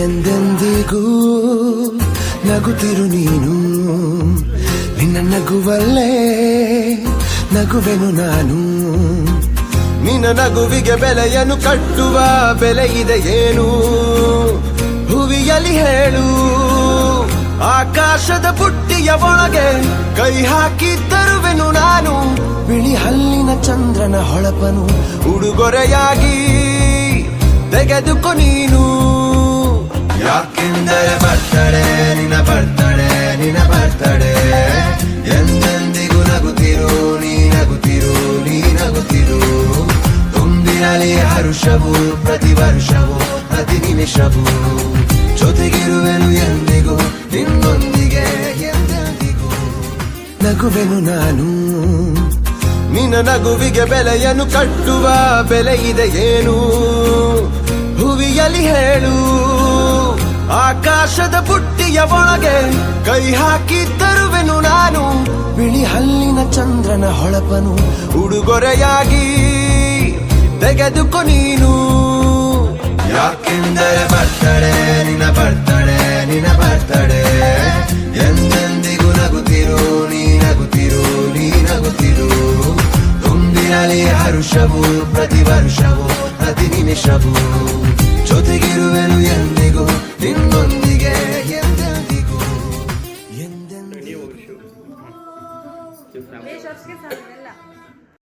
ಎಂದೆಂದಿಗೂ ನಗುತ್ತಿರು ನೀನು, ನಿನ್ನ ನಗುವಲ್ಲೇ ನಗುವೆನು ನಾನು. ನಿನ್ನ ನಗುವಿಗೆ ಬೆಲೆಯನ್ನು ಕಟ್ಟುವ ಬೆಲೆ ಇದೆ ಏನು, ಹುವಿಯಲ್ಲಿ ಹೇಳು. ಆಕಾಶದ ಬುಟ್ಟಿಯ ಒಳಗೆ ಕೈ ಹಾಕಿ ತರುವೆನು ನಾನು, ಬಿಳಿ ಹಲ್ಲಿನ ಚಂದ್ರನ ಹೊಳಪನು ಉಡುಗೊರೆಯಾಗಿ ತೆಗೆದುಕೊ ನೀನು. ಯಾಕೆಂದರೆ ಬರ್ತಡೆ ನಿನ್ನ ಬರ್ತಡೆ, ನಿನ್ನ ಬರ್ತಡೆ. ಎಂದೆಂದಿಗೂ ನಗುತ್ತಿರು ನೀ ನಗುತ್ತಿರು, ನೀ ನಗುತ್ತಿರು. ತುಂಬಿರಲಿ ಹರುಷವು ಪ್ರತಿ ವರ್ಷವೂ ಪ್ರತಿ ನಿಮಿಷವೂ, ಜೊತೆಗಿರುವೆನು ಎಂದಿಗೂ ನಿನ್ನೊಂದಿಗೆ ಎಂದೆಂದಿಗೂ. ನಗುವೆನು ನಾನು, ನಿನ್ನ ನಗುವಿಗೆ ಬೆಲೆಯನ್ನು ಕಟ್ಟುವ ಬೆಲೆ ಇದೆ ಏನು, ಹುವಿಯಲ್ಲಿ ಹೇಳು. ಆಕಾಶದ ಬುಟ್ಟಿಯ ಒಳಗೆ ಕೈ ಹಾಕಿ ತರುವೆನು ನಾನು, ಬಿಳಿ ಹಲ್ಲಿನ ಚಂದ್ರನ ಹೊಳಪನು ಉಡುಗೊರೆಯಾಗಿ ತೆಗೆದುಕೊ ನೀನು. ಯಾಕೆಂದರೆ ಬರ್ತಡೆ ನಿನ್ನ ಬರ್ತಡೆ, ನಿನ್ನ ಬರ್ತಡೆ. ಎಂದೆಂದಿಗೂ ನಗುತ್ತಿರು ನೀ ನಗುತ್ತಿರು, ನೀ ನಗುತ್ತಿರು. ತುಂಬಿರಲಿ ಹರುಷವು ಪ್ರತಿ ವರ್ಷವೂ ಪ್ರತಿ ನಿಮಿಷವೂ,